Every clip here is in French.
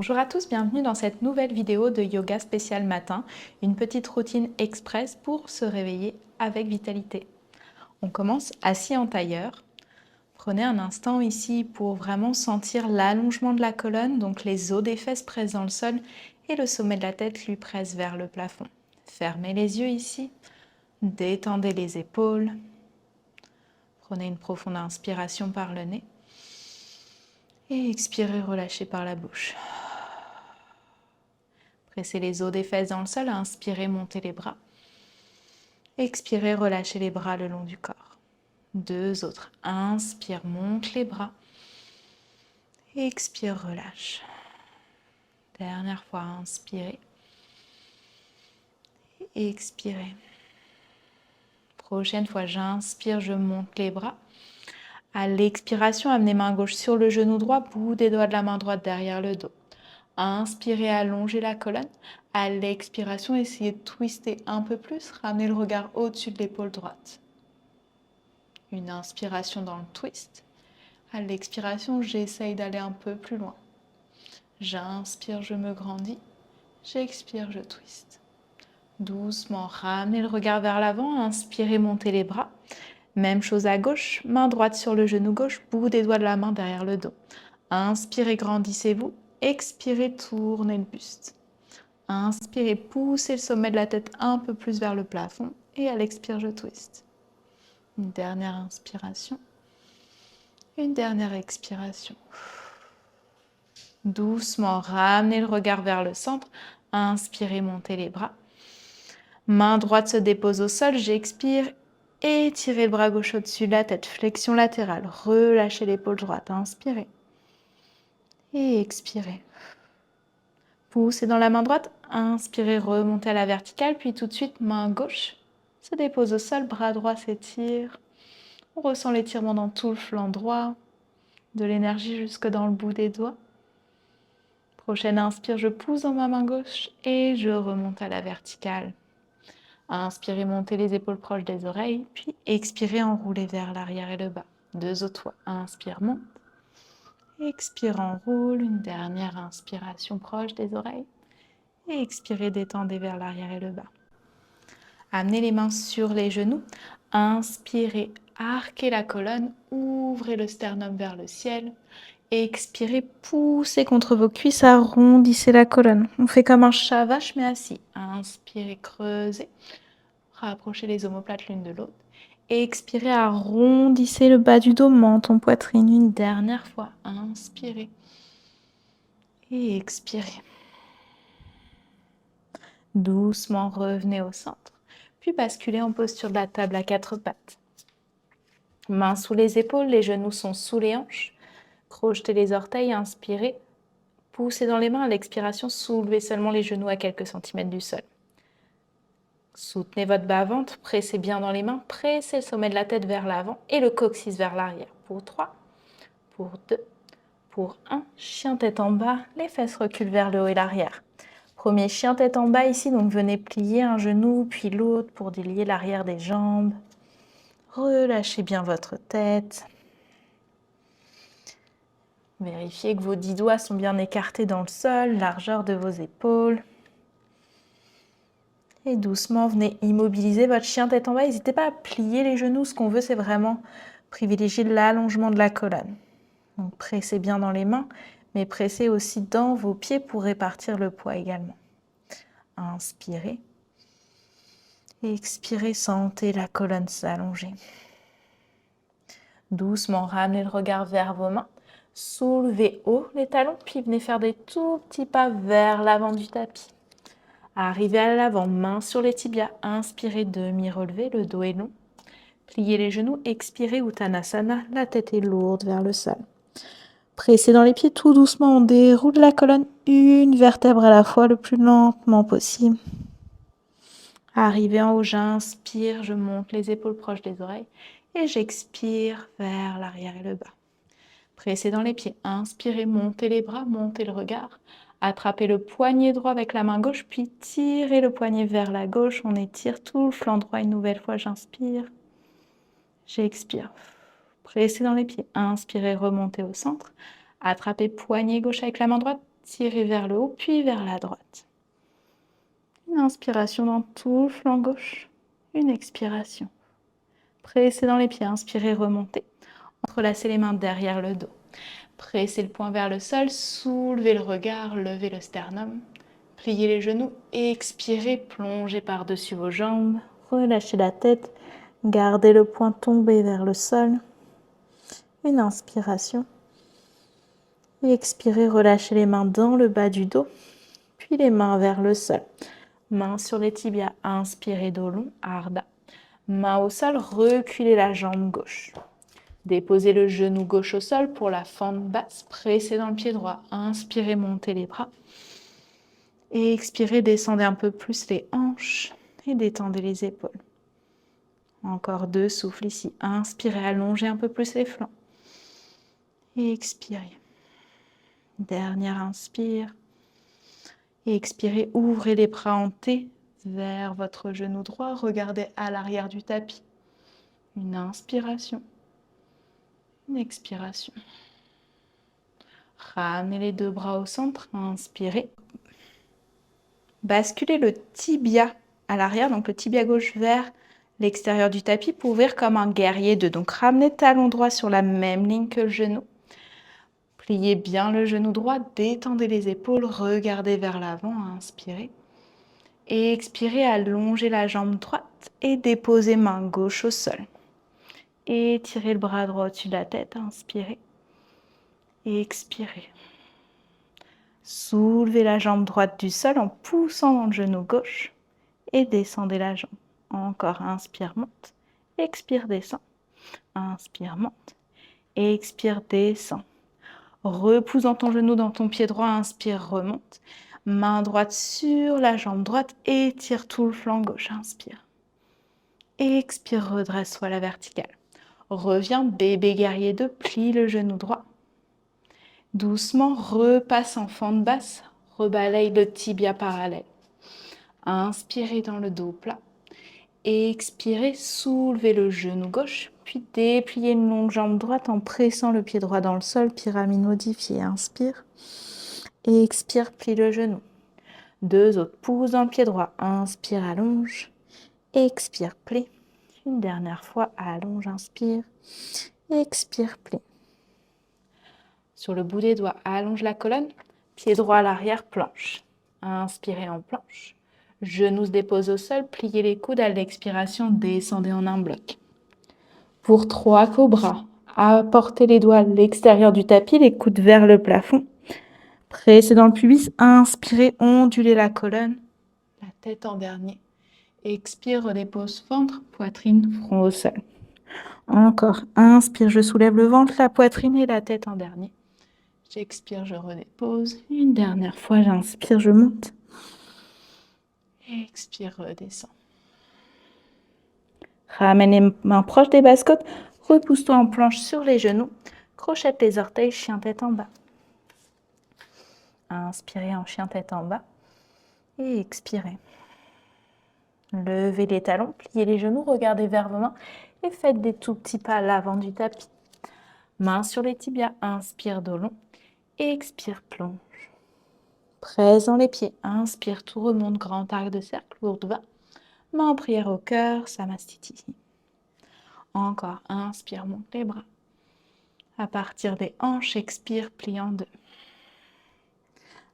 Bonjour à tous, bienvenue dans cette nouvelle vidéo de yoga spécial matin, une petite routine express pour se réveiller avec vitalité. On commence assis en tailleur. Prenez un instant ici pour vraiment sentir l'allongement de la colonne, donc les os des fesses pressent dans le sol et le sommet de la tête lui presse vers le plafond. Fermez les yeux ici, détendez les épaules. Prenez une profonde inspiration par le nez et expirez, relâchez par la bouche. Pressez les os des fesses dans le sol, inspirez, montez les bras. Expirez, relâchez les bras le long du corps. Deux autres. Inspire, monte les bras. Expire, relâche. Dernière fois, inspirez. Expirez. Prochaine fois, j'inspire, je monte les bras. À l'expiration, amenez main gauche sur le genou droit, bout des doigts de la main droite derrière le dos. Inspirez, allongez la colonne. À l'expiration, essayez de twister un peu plus, ramenez le regard au-dessus de l'épaule droite. Une inspiration dans le twist. À l'expiration, j'essaye d'aller un peu plus loin. J'inspire, je me grandis. J'expire, je twiste. Doucement, ramenez le regard vers l'avant. Inspirez, montez les bras. Même chose à gauche, main droite sur le genou gauche, bout des doigts de la main derrière le dos. Inspirez, grandissez-vous. Expirez, tournez le buste. Inspirez, poussez le sommet de la tête un peu plus vers le plafond. Et à l'expire, je twiste. Une dernière inspiration. Une dernière expiration. Doucement, ramenez le regard vers le centre. Inspirez, montez les bras. Main droite se dépose au sol. J'expire. Étirez le bras gauche au-dessus de la tête. Flexion latérale. Relâchez l'épaule droite. Inspirez. Et expirez. Poussez dans la main droite. Inspirez, remontez à la verticale. Puis tout de suite, main gauche se dépose au sol. Bras droit s'étire. On ressent l'étirement dans tout le flanc droit. De l'énergie jusque dans le bout des doigts. Prochaine inspire, je pousse dans ma main gauche et je remonte à la verticale. Inspirez, montez les épaules proches des oreilles, puis expirez, enroulez vers l'arrière et le bas. Deux autres fois. Inspire, monte. Expire, enroule. Une dernière inspiration proche des oreilles. Et expirez, détendez vers l'arrière et le bas. Amenez les mains sur les genoux. Inspirez, arquez la colonne, ouvrez le sternum vers le ciel. Expirez, poussez contre vos cuisses, arrondissez la colonne. On fait comme un chat vache mais assis. Inspirez, creusez. Rapprochez les omoplates l'une de l'autre. Expirez, arrondissez le bas du dos, menton, poitrine. Une dernière fois. Inspirez. Et expirez. Doucement, revenez au centre. Puis basculez en posture de la table à quatre pattes. Mains sous les épaules, les genoux sont sous les hanches. Crochetez les orteils, inspirez. Poussez dans les mains, à l'expiration, soulevez seulement les genoux à quelques centimètres du sol. Soutenez votre bas-ventre, pressez bien dans les mains, pressez le sommet de la tête vers l'avant et le coccyx vers l'arrière. Pour 3, pour 2, pour 1. Chien tête en bas, les fesses reculent vers le haut et l'arrière. Premier chien tête en bas ici, donc venez plier un genou puis l'autre pour délier l'arrière des jambes. Relâchez bien votre tête. Vérifiez que vos 10 doigts sont bien écartés dans le sol, largeur de vos épaules. Et doucement, venez immobiliser votre chien tête en bas. N'hésitez pas à plier les genoux. Ce qu'on veut, c'est vraiment privilégier l'allongement de la colonne. Donc, pressez bien dans les mains, mais pressez aussi dans vos pieds pour répartir le poids également. Inspirez. Expirez, sentez la colonne s'allonger. Doucement, ramenez le regard vers vos mains. Soulevez haut les talons, puis venez faire des tout petits pas vers l'avant du tapis. Arrivez à l'avant, main sur les tibias. Inspirez, demi-relevé, le dos est long. Pliez les genoux, expirez, Uttanasana, la tête est lourde vers le sol. Pressez dans les pieds tout doucement, on déroule la colonne, une vertèbre à la fois, le plus lentement possible. Arrivez en haut, j'inspire, je monte les épaules proches des oreilles et j'expire vers l'arrière et le bas. Pressez dans les pieds, inspirez, montez les bras, montez le regard. Attrapez le poignet droit avec la main gauche, puis tirez le poignet vers la gauche. On étire tout le flanc droit une nouvelle fois. J'inspire, j'expire. Pressez dans les pieds. Inspirez, remontez au centre. Attrapez poignet gauche avec la main droite. tirez vers le haut, puis vers la droite. Une inspiration dans tout le flanc gauche. Une expiration. Pressez dans les pieds, inspirez, remontez. Entrelacez les mains derrière le dos. Pressez le poing vers le sol, soulevez le regard, levez le sternum. Pliez les genoux, expirez, plongez par-dessus vos jambes. Relâchez la tête, gardez le poing tombé vers le sol. Une inspiration. Expirez, relâchez les mains dans le bas du dos, puis les mains vers le sol. Mains sur les tibias, inspirez dos long, Ardha. Main au sol, reculez la jambe gauche. Déposez le genou gauche au sol pour la fente basse, pressez dans le pied droit. Inspirez, montez les bras. Et expirez, descendez un peu plus les hanches et détendez les épaules. Encore 2 souffles ici. Inspirez, allongez un peu plus les flancs. Et expirez. Dernière inspire. Et expirez, ouvrez les bras en T vers votre genou droit. Regardez à l'arrière du tapis. Une inspiration. Une expiration. Ramenez les 2 bras au centre. Inspirez. Basculez le tibia à l'arrière, donc le tibia gauche vers l'extérieur du tapis pour ouvrir comme un guerrier 2. Donc ramenez le talon droit sur la même ligne que le genou. Pliez bien le genou droit, détendez les épaules, regardez vers l'avant, inspirez. Et expirez, allongez la jambe droite et déposez main gauche au sol. Étirez le bras droit au-dessus de la tête, inspirez. Et expirez. Soulevez la jambe droite du sol en poussant dans le genou gauche et descendez la jambe. Encore, inspire, monte. Expire, descend. Inspire, monte. Expire, descend. Repousse dans ton genou, dans ton pied droit. Inspire, remonte. Main droite sur la jambe droite. Étire tout le flanc gauche. Inspire. Expire, redresse-toi à la verticale. Reviens, bébé guerrier 2. Plie le genou droit. Doucement, repasse en fente basse. Rebalaye le tibia parallèle. Inspirez dans le dos plat. Expirez, soulevez le genou gauche, puis dépliez une longue jambe droite en pressant le pied droit dans le sol, pyramide modifiée. Inspire. Expire, plie le genou. 2 autres, pousse dans le pied droit. Inspire, allonge. Expire, plie. Une dernière fois, allonge, inspire. Expire, plie. Sur le bout des doigts, allonge la colonne. Pied droit à l'arrière, planche. Inspirez en planche. Genoux se déposent au sol, pliez les coudes à l'expiration, descendez en un bloc. Pour 3 cobras, apportez les doigts à l'extérieur du tapis, les coudes vers le plafond. Pressez dans le pubis, inspirez, ondulez la colonne, la tête en dernier. Expire, redépose ventre, poitrine, front au sol. Encore, inspire, je soulève le ventre, la poitrine et la tête en dernier. J'expire, je redépose. Une dernière fois, j'inspire, je monte. Expire, redescends. Ramène les mains proches des basses-côtes. Repousse-toi en planche sur les genoux. Crochette les orteils, chien tête en bas. Inspirez en chien tête en bas. Et expirez. Levez les talons, pliez les genoux, regardez vers vos mains et faites des tout petits pas à l'avant du tapis. Mains sur les tibias, inspire dos long. Expire, plonge. Presse dans les pieds, inspire, tout remonte, grand arc de cercle, urdhva. Main en prière au cœur, samastiti. Encore, inspire, monte les bras. À partir des hanches, expire, plie en 2.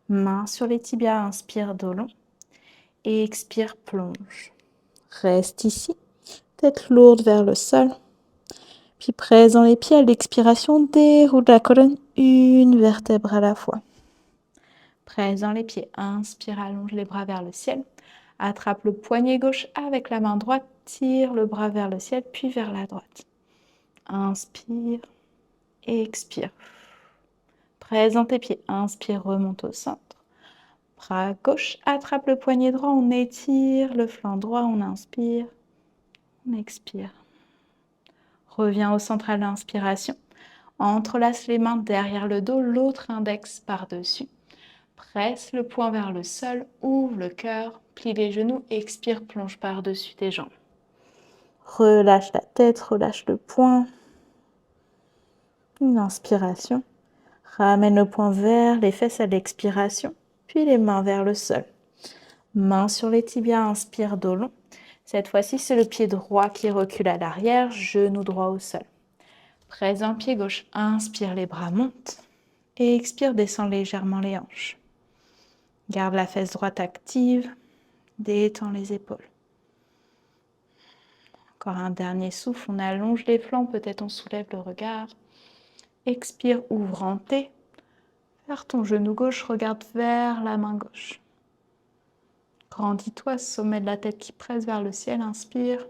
Main sur les tibias, inspire, dos long. Et expire, plonge. Reste ici, tête lourde vers le sol. Puis presse dans les pieds, à l'expiration, déroule la colonne, une vertèbre à la fois. Presse dans les pieds, inspire, allonge les bras vers le ciel. Attrape le poignet gauche avec la main droite, tire le bras vers le ciel, puis vers la droite. Inspire, expire. Presse dans tes pieds, inspire, remonte au centre. Bras gauche, attrape le poignet droit, on étire le flanc droit, on inspire, on expire. Reviens au centre à l'inspiration. Entrelace les mains derrière le dos, l'autre index par-dessus. Presse le poing vers le sol, ouvre le cœur, plie les genoux, expire, plonge par-dessus tes jambes. Relâche la tête, relâche le poing. Une inspiration. Ramène le poing vers les fesses à l'expiration, puis les mains vers le sol. Mains sur les tibias, inspire dos long. Cette fois-ci, c'est le pied droit qui recule à l'arrière, genou droit au sol. Présent pied gauche, inspire, les bras montent. Et expire, descend légèrement les hanches. Garde la fesse droite active, détends les épaules. Encore un dernier souffle, on allonge les flancs, peut-être on soulève le regard. Expire, ouvre en T. Vers ton genou gauche, regarde vers la main gauche. Grandis-toi, sommet de la tête qui presse vers le ciel, inspire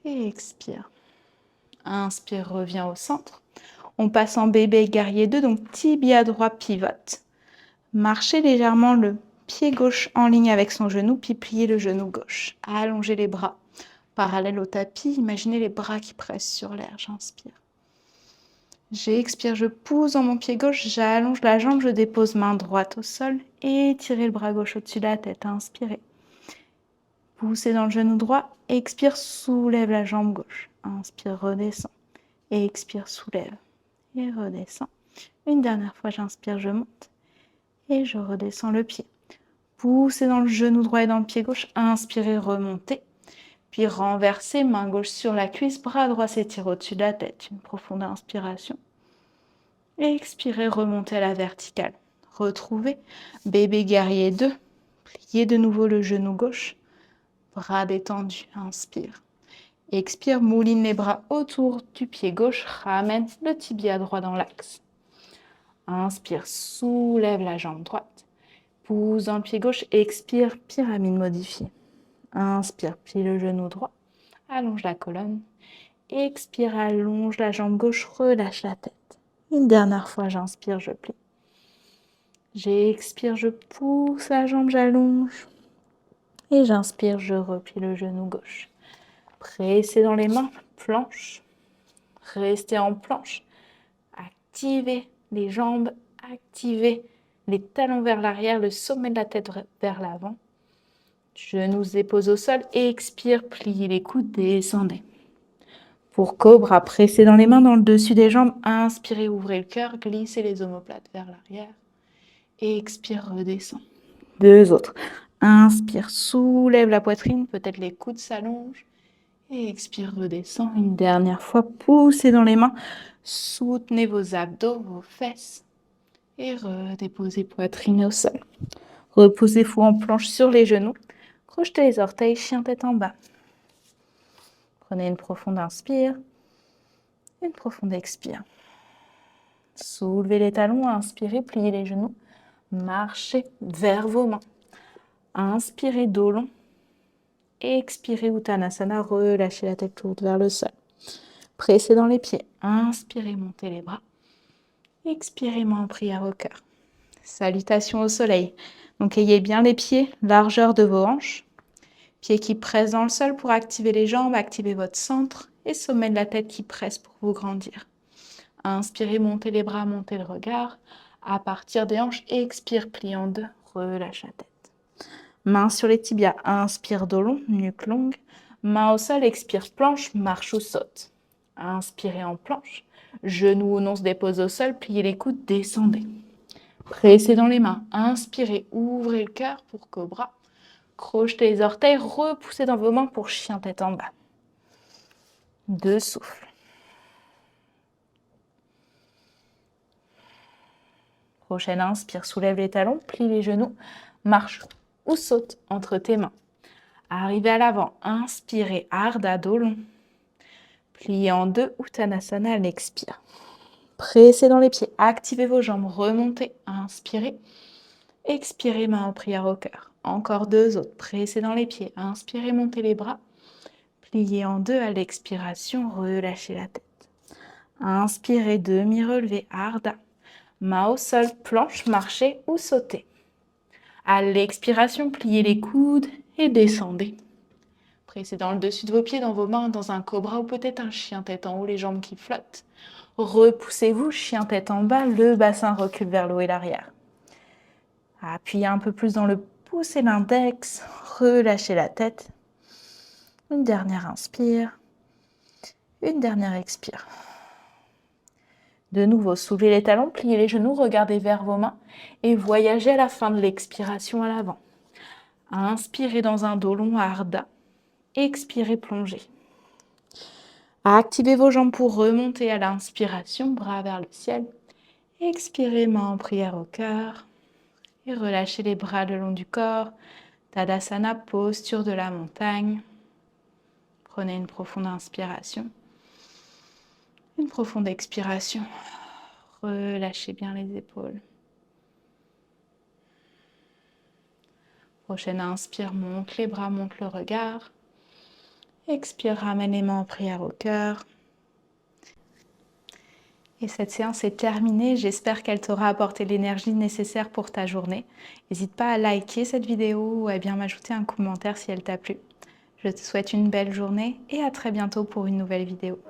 et expire. Inspire, reviens au centre. On passe en bébé guerrier 2, donc tibia droit pivote. Marchez légèrement le pied gauche en ligne avec son genou, puis pliez le genou gauche. Allongez les bras parallèles au tapis. Imaginez les bras qui pressent sur l'air. J'inspire. J'expire, je pousse dans mon pied gauche, j'allonge la jambe, je dépose main droite au sol et étirez le bras gauche au-dessus de la tête. Inspirez. Poussez dans le genou droit. Expire, soulève la jambe gauche. Inspire, redescend. Expire, soulève. Et redescend. Une dernière fois, j'inspire, je monte. Et je redescends le pied. Poussez dans le genou droit et dans le pied gauche. Inspirez, remontez. Puis renversez, main gauche sur la cuisse, bras droit s'étire au-dessus de la tête. Une profonde inspiration. Expirez, remontez à la verticale. Retrouvez bébé guerrier 2. Pliez de nouveau le genou gauche. Bras détendus. Inspire. Expire, mouline les bras autour du pied gauche. Ramène le tibia droit dans l'axe. Inspire, soulève la jambe droite. Pousse dans le pied gauche. Expire, pyramide modifiée. Inspire, plie le genou droit. Allonge la colonne. Expire, allonge la jambe gauche. Relâche la tête. Une dernière fois, j'inspire, je plie. J'expire, je pousse la jambe, j'allonge. Et j'inspire, je replie le genou gauche. Pressez dans les mains, planche. Restez en planche. Activez les jambes, activez les talons vers l'arrière, le sommet de la tête vers l'avant. Genoux, épaules au sol. Expire, pliez les coudes, descendez. Pour cobra, pressez dans les mains, dans le dessus des jambes. Inspirez, ouvrez le cœur, glissez les omoplates vers l'arrière. Expire, redescend. Deux autres. Inspire, soulève la poitrine, peut-être les coudes s'allongent. Et expire, redescend. Une dernière fois, poussez dans les mains. Soutenez vos abdos, vos fesses. Et redéposez poitrine au sol. Reposez-vous en planche sur les genoux. Crochetez les orteils, chien tête en bas. Prenez une profonde inspire. Une profonde expire. Soulevez les talons, inspirez, pliez les genoux. Marchez vers vos mains. Inspirez, dos long. Expirez, Uttanasana, relâchez la tête lourde vers le sol. Pressez dans les pieds. Inspirez, montez les bras. Expirez, main en prière au cœur. Salutations au soleil. Donc ayez bien les pieds, largeur de vos hanches. Pieds qui pressent dans le sol pour activer les jambes, activer votre centre. Et sommet de la tête qui presse pour vous grandir. Inspirez, montez les bras, montez le regard. À partir des hanches, expire, plie en deux, relâche la tête. Main sur les tibias, inspire, dos long, nuque longue. Main au sol, expire, planche, marche ou saute. Inspirez en planche. Genoux ou non se déposent au sol, pliez les coudes, descendez. Pressez dans les mains. Inspirez, ouvrez le cœur pour cobra. Crochetez les orteils, repoussez dans vos mains pour chien tête en bas. Deux souffles. Prochaine inspire, soulève les talons, plie les genoux, marche ou saute entre tes mains. Arrivez à l'avant, inspirez, Ardha, dos long. Pliez en deux, Uttanasana, l'expire. Pressez dans les pieds, activez vos jambes, remontez, inspirez. Expirez, main en prière au cœur. Encore deux autres, pressez dans les pieds, inspirez, montez les bras. Pliez en deux à l'expiration, relâchez la tête. Inspirez, demi-relevé, Ardha. Main au sol, planche, marchez ou sautez. À l'expiration, pliez les coudes et descendez. Pressez dans le dessus de vos pieds, dans vos mains, dans un cobra ou peut-être un chien tête en haut, les jambes qui flottent. Repoussez-vous, chien tête en bas, le bassin recule vers le haut et l'arrière. Appuyez un peu plus dans le pouce et l'index, relâchez la tête. Une dernière inspire, une dernière expire. De nouveau, soulevez les talons, pliez les genoux, regardez vers vos mains et voyagez à la fin de l'expiration à l'avant. Inspirez dans un dos long à Ardha. Expirez, plongez. Activez vos jambes pour remonter à l'inspiration, bras vers le ciel. Expirez, main en prière au cœur. Et relâchez les bras le long du corps. Tadasana, posture de la montagne. Prenez une profonde inspiration. Une profonde expiration. Relâchez bien les épaules. Prochaine inspire, monte les bras, monte le regard. Expire, ramène les mains en prière au cœur. Et cette séance est terminée. J'espère qu'elle t'aura apporté l'énergie nécessaire pour ta journée. N'hésite pas à liker cette vidéo ou à bien m'ajouter un commentaire si elle t'a plu. Je te souhaite une belle journée et à très bientôt pour une nouvelle vidéo.